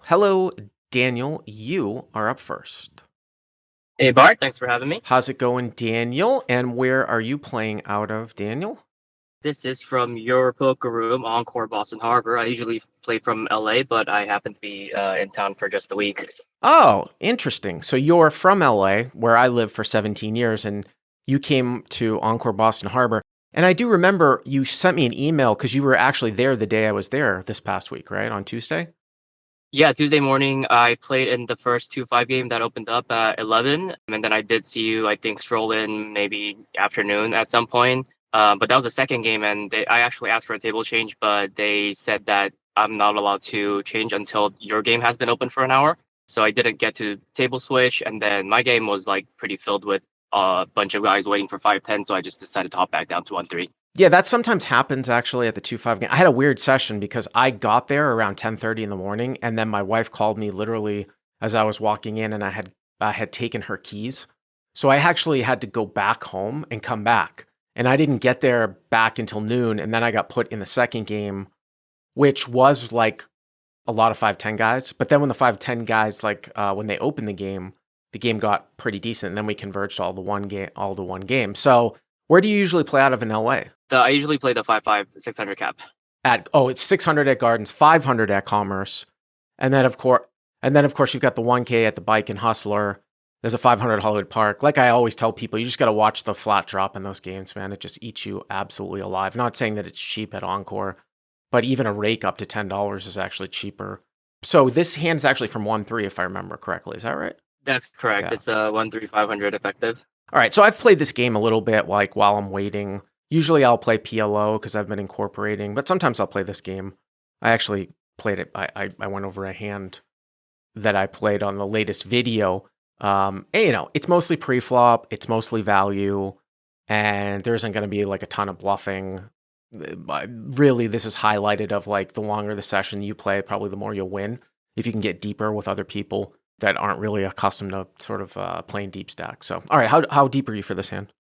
Hello, Daniel. You are up first. Hey Bart, thanks for having me. How's it going, Daniel? And where are you playing out of, Daniel? This is from your poker room, Encore Boston Harbor. I usually play from LA, but I happen to be in town for just a week. Oh, interesting. So you're from LA, where I lived for 17 years, and you came to Encore Boston Harbor. And I do remember you sent me an email because you were actually there the day I was there this past week, right? On Tuesday? Yeah, Tuesday morning I played in the first 2-5 game that opened up at 11, and then I did see you, I think, stroll in maybe afternoon at some point. But that was the second game, and I actually asked for a table change, but they said that I'm not allowed to change until your game has been open for an hour. So I didn't get to table switch, and then my game was like pretty filled with a bunch of guys waiting for 5-10, so I just decided to hop back down to 1-3. Yeah, that sometimes happens actually at the 2-5 game. I had a weird session because I got there around 10:30 in the morning, and then my wife called me literally as I was walking in, and I had taken her keys. So I actually had to go back home and come back. And I didn't get there back until noon, and then I got put in the second game, which was like a lot of 5-10 guys. But then when the 5-10 guys, when they opened the game got pretty decent, and then we converged all to one game. So where do you usually play out of in LA? I usually play the 5-5 600 cap. It's 600 at Gardens, 500 at Commerce, and then of course you've got the 1K at the Bike and Hustler. There's a 500 Hollywood Park. Like I always tell people, you just got to watch the flat drop in those games, man. It just eats you absolutely alive. Not saying that it's cheap at Encore, but even a rake up to $10 is actually cheaper. So this hand's actually from 1-3, if I remember correctly. Is that right? That's correct. Yeah. It's a 1-3 500 effective. All right. So I've played this game a little bit, like while I'm waiting. Usually I'll play PLO because I've been incorporating, but sometimes I'll play this game. I actually played it. I went over a hand that I played on the latest video. And, it's mostly pre-flop, it's mostly value, and there isn't going to be like a ton of bluffing. Really, this is highlighted of like the longer the session you play, probably the more you'll win if you can get deeper with other people that aren't really accustomed to sort of playing deep stack. So, all right, how deep are you for this hand?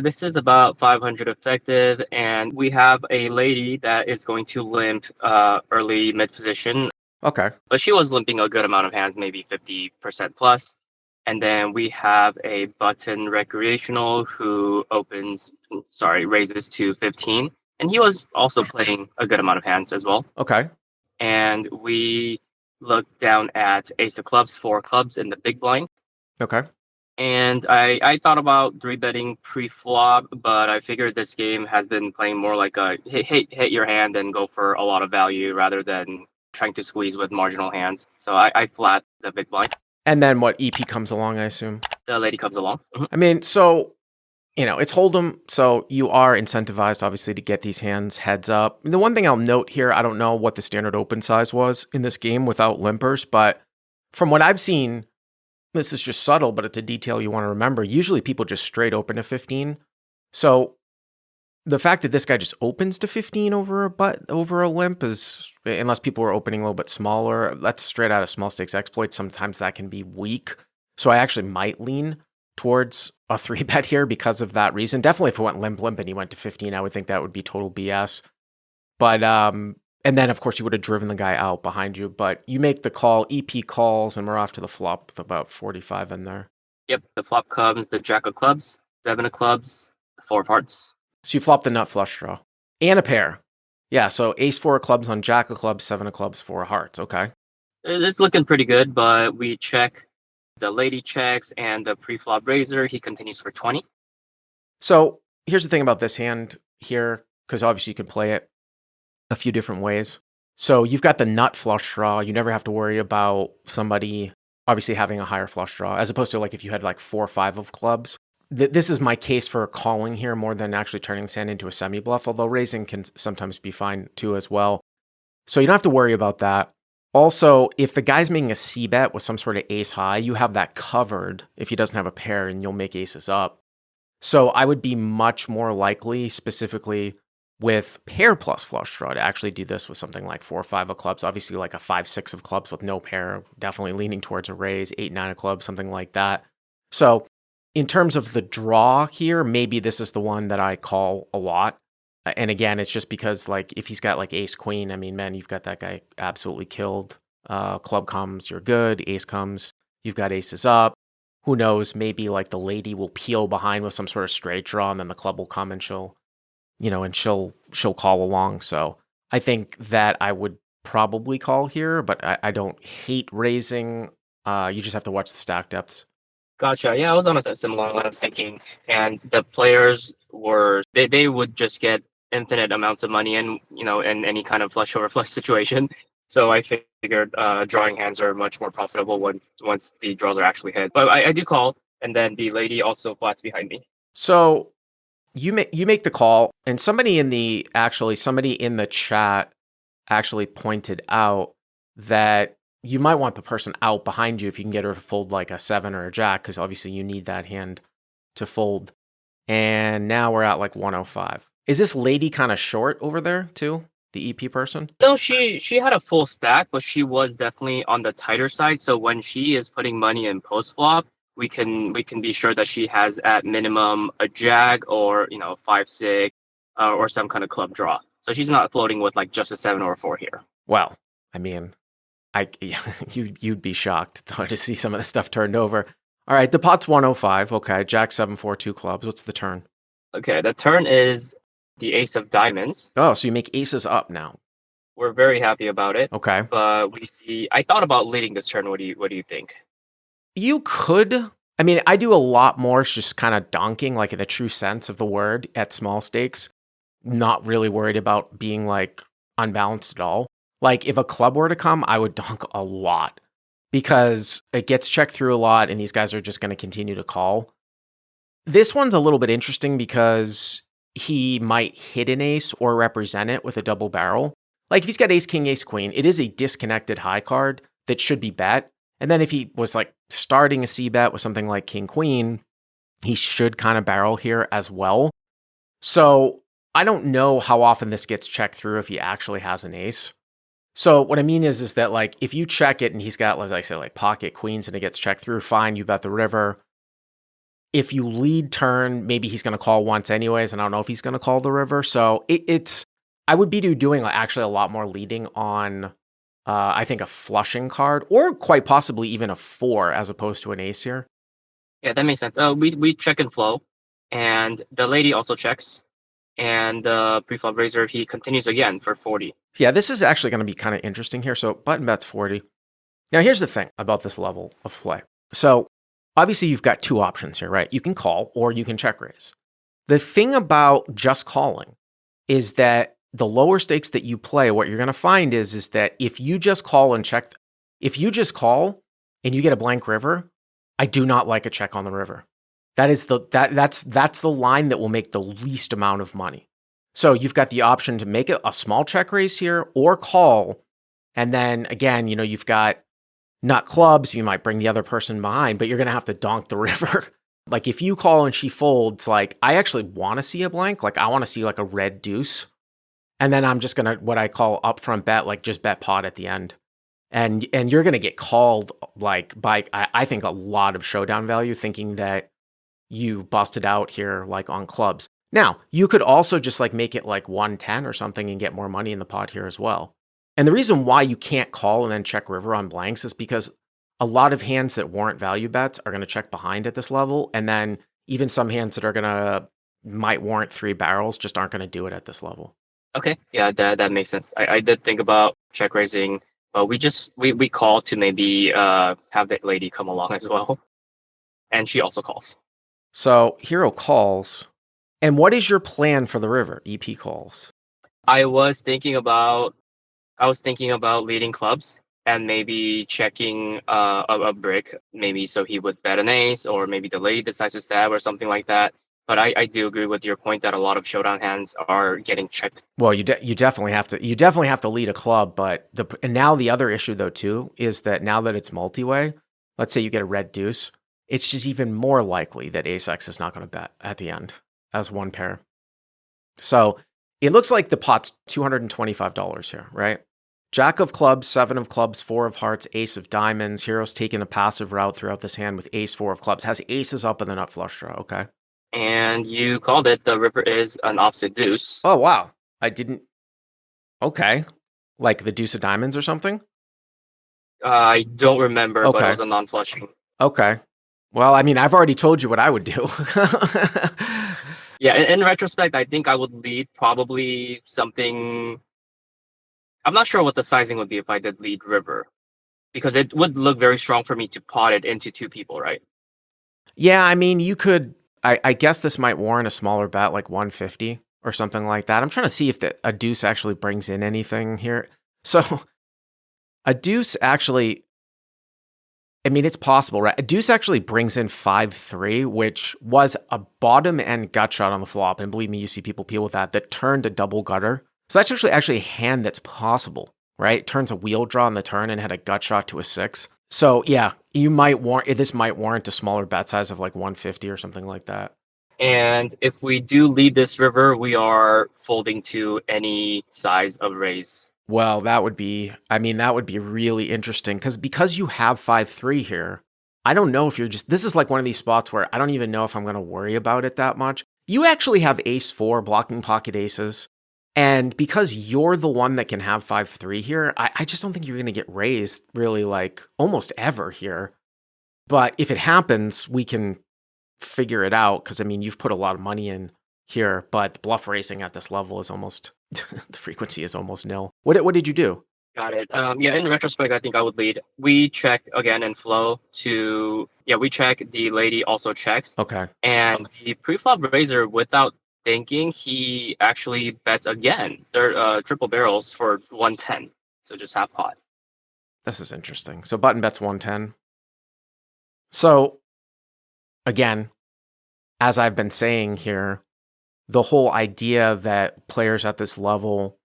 This is about 500 effective, and we have a lady that is going to limp early mid position, Okay. but she was limping a good amount of hands, maybe 50% plus. And then we have a button recreational who raises to 15, and he was also playing a good amount of hands as well. Okay. And we look down at ace of clubs, four clubs in the big blind. Okay. And I thought about three betting pre-flop, but I figured this game has been playing more like a hit your hand and go for a lot of value rather than trying to squeeze with marginal hands. So I flat the big blind. And then what EP comes along, I assume? The lady comes along. I mean, so, it's Hold'em, so you are incentivized, obviously, to get these hands heads up. The one thing I'll note here, I don't know what the standard open size was in this game without limpers, but from what I've seen, this is just subtle, but it's a detail you want to remember. Usually people just straight open to 15. So the fact that this guy just opens to 15 over a limp is, unless people are opening a little bit smaller, that's straight out of small stakes exploits. Sometimes that can be weak. So I actually might lean towards a 3-bet here because of that reason. Definitely if it went limp and he went to 15, I would think that would be total BS. But, and then of course you would have driven the guy out behind you, but you make the call, EP calls, and we're off to the flop with about 45 in there. Yep, the flop comes the jack of clubs, seven of clubs, four of hearts. So you flop the nut flush draw and a pair. Yeah, so ace four of clubs on jack of clubs, seven of clubs, four of hearts. Okay. It's looking pretty good, but we check. The lady checks and the pre-flop raiser, he continues for 20. So here's the thing about this hand here, because obviously you could play it a few different ways. So you've got the nut flush draw. You never have to worry about somebody obviously having a higher flush draw, as opposed to like if you had like 4 or 5 of clubs. This is my case for calling here more than actually turning this hand into a semi-bluff, although raising can sometimes be fine too as well. So you don't have to worry about that. Also, if the guy's making a C-bet with some sort of ace high, you have that covered if he doesn't have a pair and you'll make aces up. So I would be much more likely, specifically with pair plus flush draw, to actually do this with something like 4 or 5 of clubs. Obviously like a 5-6 of clubs with no pair, definitely leaning towards a raise, 8-9 of clubs, something like that. So in terms of the draw here, maybe this is the one that I call a lot. And again, it's just because like if he's got like ace queen, I mean, man, you've got that guy absolutely killed. Club comes, you're good. Ace comes, you've got aces up. Who knows? Maybe like the lady will peel behind with some sort of straight draw, and then the club will come and she'll call along. So I think that I would probably call here, but I don't hate raising. You just have to watch the stack depths. Gotcha. Yeah, I was on a similar line of thinking, and the players were they would just get infinite amounts of money in in any kind of flush over flush situation. So I figured drawing hands are much more profitable once the draws are actually hit. But I do call, and then the lady also flats behind me. So you make the call, and somebody in the chat actually pointed out that you might want the person out behind you if you can get her to fold like a 7 or a jack, because obviously you need that hand to fold. And now we're at like 105. Is this lady kind of short over there too? The EP person? No, she had a full stack, but she was definitely on the tighter side. So when she is putting money in post flop, we can be sure that she has at minimum a jack or 5-6 or some kind of club draw. So she's not floating with like just a 7 or a 4 here. Well, I mean, you'd be shocked though, to see some of the stuff turned over. All right, the pot's 105. Okay, jack 7 4 2 clubs. What's the turn? Okay, the turn is the ace of diamonds. Oh, so you make aces up now. We're very happy about it. Okay, but I thought about leading this turn. What do you think? You could. I mean, I do a lot more just kind of donking, like in the true sense of the word, at small stakes. Not really worried about being like unbalanced at all. Like if a club were to come, I would donk a lot because it gets checked through a lot and these guys are just going to continue to call. This one's a little bit interesting because he might hit an ace or represent it with a double barrel. Like if he's got ace, king, ace, queen, it is a disconnected high card that should be bet. And then if he was like starting a C bet with something like king, queen, he should kind of barrel here as well. So I don't know how often this gets checked through if he actually has an ace. So what I mean is that like if you check it and he's got, as I say, like pocket queens and it gets checked through, fine, you bet the river. If you lead turn, maybe he's going to call once anyways, and I don't know if he's going to call the river. So I would be doing actually a lot more leading on, I think, a flushing card, or quite possibly even a 4 as opposed to an ace here. Yeah, that makes sense. We check and flow, and the lady also checks, and the preflop raiser, he continues again for 40. Yeah, this is actually going to be kind of interesting here. So button bet's 40. Now, here's the thing about this level of play. So obviously you've got two options here, right? You can call or you can check raise. The thing about just calling is that the lower stakes that you play, what you're going to find is that if you just call and check, if you just call and you get a blank river, I do not like a check on the river. That's the line that will make the least amount of money. So you've got the option to make it a small check raise here or call. And then again, you've got nut clubs. You might bring the other person behind, but you're going to have to donk the river. Like if you call and she folds, like I actually want to see a blank. Like I want to see like a red deuce. And then I'm just going to, what I call upfront bet, like just bet pot at the end. And you're going to get called like by, I think, a lot of showdown value, thinking that you busted out here like on clubs. Now, you could also just like make it like 110 or something and get more money in the pot here as well. And the reason why you can't call and then check river on blanks is because a lot of hands that warrant value bets are going to check behind at this level. And then even some hands that might warrant 3 barrels just aren't going to do it at this level. Okay, yeah, that makes sense. I did think about check raising, but we call to maybe have that lady come along as well. And she also calls. So hero calls. And what is your plan for the river? EP calls. I was thinking about leading clubs and maybe checking a brick, maybe so he would bet an ace, or maybe the lady decides to stab or something like that. But I do agree with your point that a lot of showdown hands are getting checked. Well, you definitely have to lead a club, but now the other issue though too is that now that it's multi-way, let's say you get a red deuce, it's just even more likely that ace X is not going to bet at the end as one pair. So it looks like the pot's $225 here, right? Jack of clubs, 7 of clubs, 4 of hearts, ace of diamonds. Hero's taking a passive route throughout this hand with ace, 4 of clubs. Has aces up and the nut flush draw, okay? And you called it. The river is an opposite deuce. Oh, wow. I didn't. Okay. Like the deuce of diamonds or something? I don't remember, but it Okay. was a non-flushing. Okay. Well, I mean, I've already told you what I would do. Yeah, in retrospect, I think I would lead probably something. I'm not sure what the sizing would be if I did lead river, because it would look very strong for me to pot it into two people, right? Yeah, I mean, you could. I guess this might warrant a smaller bet, like 150 or something like that. I'm trying to see if a deuce actually brings in anything here. So a deuce actually, I mean, it's possible, right? A deuce actually brings in 5-3, which was a bottom end gut shot on the flop. And believe me, you see people peel with that turned a double gutter. So that's actually a hand that's possible, right? It turns a wheel draw on the turn and had a gut shot to a 6. So yeah, this might warrant a smaller bet size of like 150 or something like that. And if we do lead this river, we are folding to any size of raise. Well, that would be really interesting because you have 5-3 here. I don't know if this is like one of these spots where I don't even know if I'm going to worry about it that much. You actually have ace-4 blocking pocket aces. And because you're the one that can have 5-3 here, I just don't think you're going to get raised really like almost ever here. But if it happens, we can figure it out because, I mean, you've put a lot of money in here, but bluff racing at this level is almost, the frequency is almost nil. What did you do? Got it. Yeah, in retrospect, I think I would lead. We check again in flow we check, the lady also checks. Okay. And the pre-flop raiser, without thinking, he actually bets again. They're triple barrels for 110. So just half pot. This is interesting. So button bets 110. So again, as I've been saying here, the whole idea that players at this level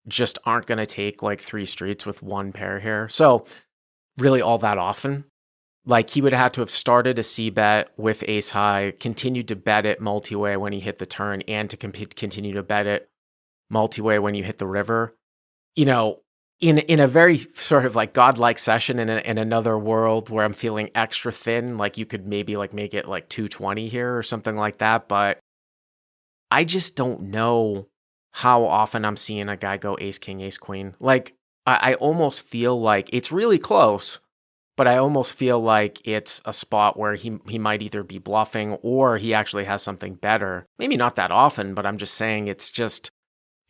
just aren't going to take like 3 streets with one pair here. So really all that often, like he would have had to have started a C bet with ace high, continued to bet it multi-way when he hit the turn, and to continue to bet it multi-way when you hit the river. You know, in a very sort of like godlike session in another world where I'm feeling extra thin, like you could maybe like make it like 220 here or something like that. But I just don't know how often I'm seeing a guy go ace king, ace queen. Like I almost feel like it's really close, but I almost feel like it's a spot where he might either be bluffing or he actually has something better. Maybe not that often, but I'm just saying it's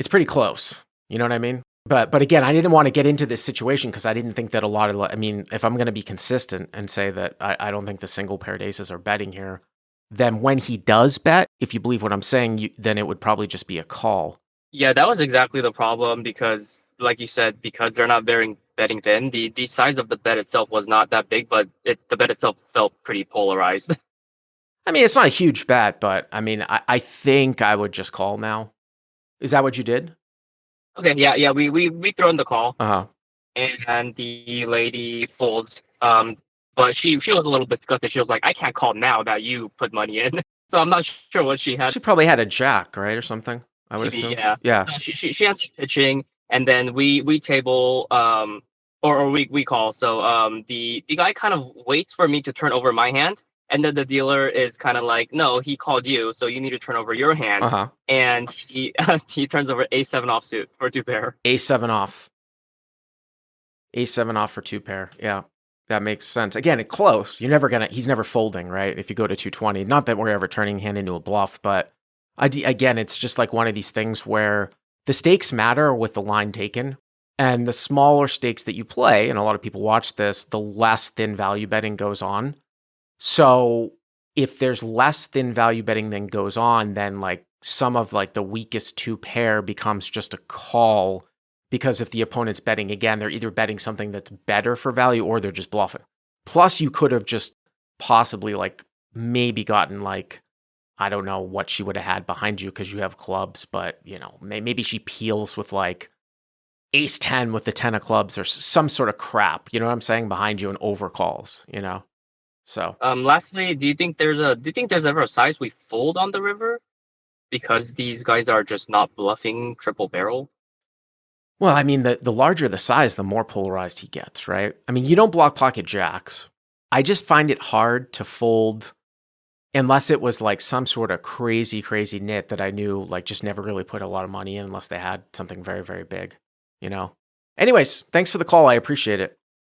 pretty close. You know what I mean? But again, I didn't want to get into this situation because I didn't think that if I'm going to be consistent and say that I don't think the single paired aces are betting here, then when he does bet, if you believe what I'm saying, then it would probably just be a call. Yeah, that was exactly the problem because, like you said, because they're not betting thin, the size of the bet itself was not that big, but the bet itself felt pretty polarized. I mean, it's not a huge bet, but I mean, I think I would just call now. Is that what you did? Okay, yeah, we throw in the call, Uh-huh. and the lady folds. But she was a little bit disgusted. She was like, "I can't call now that you put money in." So I'm not sure what she had. She probably had a jack, right, or something, I would Maybe, assume. yeah. Yeah. She had some pitching, and then we table or we call. So the guy kind of waits for me to turn over my hand, and then the dealer is kind of like, no, he called you, so you need to turn over your hand. Uh-huh. And he he turns over A7 offsuit for 2 pair. A7 off. A7 off for 2 pair. Yeah. That makes sense. Again, it's close. He's never folding, right? If you go to 220. Not that we're ever turning hand into a bluff, but again, it's just like one of these things where the stakes matter with the line taken. And the smaller stakes that you play, and a lot of people watch this, the less thin value betting goes on. So if there's less thin value betting than goes on, then like some of like the weakest 2 pair becomes just a call. Because if the opponent's betting again, they're either betting something that's better for value or they're just bluffing. Plus, you could have just possibly like maybe gotten like, I don't know what she would have had behind you because you have clubs, but you know, maybe she peels with like ace 10 with the 10 of clubs or some sort of crap, you know what I'm saying, behind you and overcalls, you know? So, Lastly, do you think there's ever a size we fold on the river because these guys are just not bluffing triple barrel? well, I mean, the larger the size, the more polarized he gets, right? I mean, you don't block pocket jacks. I just find it hard to fold unless it was like some sort of crazy, crazy nit that I knew like just never really put a lot of money in unless they had something very, very big, you know? Anyways, thanks for the call. I appreciate it.